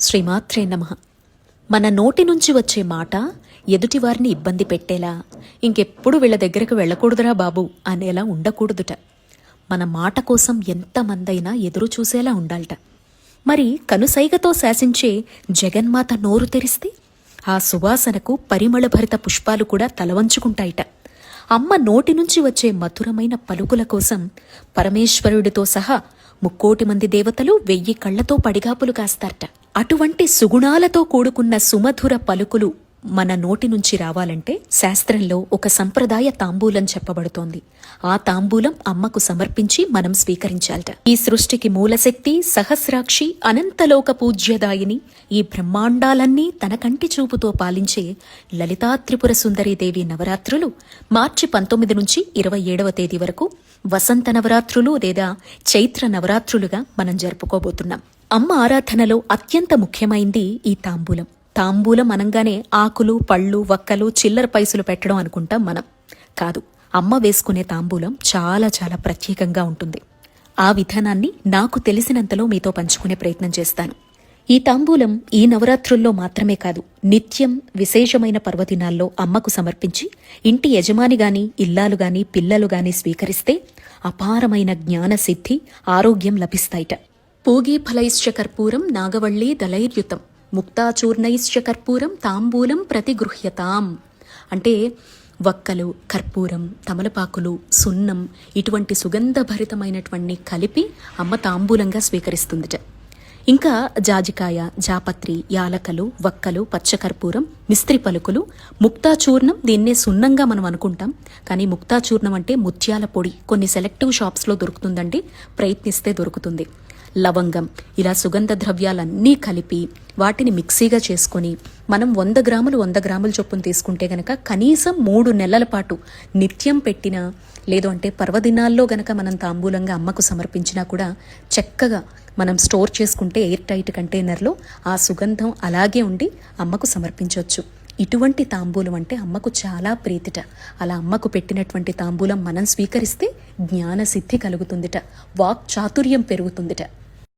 శ్రీమాత్రే నమః. మన నోటి నుంచి వచ్చే మాట ఎదుటివారిని ఇబ్బంది పెట్టేలా, ఇంకెప్పుడు వీళ్ళ దగ్గరకు వెళ్ళకూడదురా బాబు అనేలా ఉండకూడదుట. మన మాట కోసం ఎంతమందైనా ఎదురు చూసేలా ఉండాలట. మరి కనుసైగతో శాసించే జగన్మాత నోరు తెరిస్తే ఆ సువాసనకు పరిమళభరిత పుష్పాలు కూడా తలవంచుకుంటాయిట. అమ్మ నోటి నుంచి వచ్చే మధురమైన పలుకుల కోసం పరమేశ్వరుడితో సహా 3,000,000 మంది దేవతలు 1000 కళ్లతో పడిగాపులు కాస్తారట. అటువంటి సుగుణాలతో కూడుకున్న సుమధుర పలుకులు మన నోటి నుంచి రావాలంటే శాస్త్రంలో ఒక సంప్రదాయ తాంబూలం చెప్పబడుతోంది. ఆ తాంబూలం అమ్మకు సమర్పించి మనం స్వీకరించాలట. ఈ సృష్టికి మూలశక్తి, సహస్రాక్షి, అనంతలోక పూజ్యదాయిని, ఈ బ్రహ్మాండాలన్నీ తన కంటి చూపుతో పాలించే లలితా త్రిపుర సుందరీదేవి నవరాత్రులు మార్చి 19 నుంచి 27వ తేదీ వరకు వసంత నవరాత్రులు లేదా చైత్ర నవరాత్రులుగా మనం జరుపుకోబోతున్నాం. అమ్మ ఆరాధనలో అత్యంత ముఖ్యమైంది ఈ తాంబూలం. తాంబూలం అనంగానే ఆకులు, పళ్ళు, వక్కలు, చిల్లర పైసలు పెట్టడం అనుకుంటాం మనం. కాదు, అమ్మ వేసుకునే తాంబూలం చాలా చాలా ప్రత్యేకంగా ఉంటుంది. ఆ విధానాన్ని నాకు తెలిసినంతలో మీతో పంచుకునే ప్రయత్నం చేస్తాను. ఈ తాంబూలం ఈ నవరాత్రుల్లో మాత్రమే కాదు, నిత్యం విశేషమైన పర్వదినాల్లో అమ్మకు సమర్పించి ఇంటి యజమాని గాని, ఇల్లాలు గాని, పిల్లలు గాని స్వీకరిస్తే అపారమైన జ్ఞాన సిద్ధి, ఆరోగ్యం లభిస్తాయిట. పూగీఫలైశ్చ కర్పూరం నాగవళ్ళీ దళైర్యుతం ముక్తాచూర్ణైశ్చ కర్పూరం తాంబూలం ప్రతిగృహ్యతాం. అంటే వక్కలు, కర్పూరం, తమలపాకులు, సున్నం ఇటువంటి సుగంధభరితమైనటువంటి కలిపి అమ్మ తాంబూలంగా స్వీకరిస్తుందిట. ఇంకా జాజికాయ, జాపత్రి, యాలకలు, వక్కలు, పచ్చకర్పూరం, మిస్త్రి పలుకులు, ముక్తాచూర్ణం, దీన్నే సున్నంగా మనం అనుకుంటాం. కానీ ముక్తాచూర్ణం అంటే ముత్యాల పొడి. కొన్ని సెలెక్టివ్ షాప్స్లో దొరుకుతుందండి, ప్రయత్నిస్తే దొరుకుతుంది. లవంగం, ఇలా సుగంధ ద్రవ్యాలన్నీ కలిపి వాటిని మిక్సీగా చేసుకొని మనం 100 గ్రాములు 100 గ్రాముల చొప్పున తీసుకుంటే గనక కనీసం 3 నెలల పాటు నిత్యం పెట్టినా, లేదు అంటే పర్వదినాల్లో గనక మనం తాంబూలంగా అమ్మకు సమర్పించినా కూడా చక్కగా మనం స్టోర్ చేసుకుంటే ఎయిర్ టైట్ కంటైనర్లో ఆ సుగంధం అలాగే ఉండి అమ్మకు సమర్పించవచ్చు. ఇటువంటి తాంబూలం అంటే అమ్మకు చాలా ప్రీతిట. అలా అమ్మకు పెట్టినటువంటి తాంబూలం మనం స్వీకరిస్తే జ్ఞాన సిద్ధి కలుగుతుందిట, వాక్ చాతుర్యం పెరుగుతుందిట.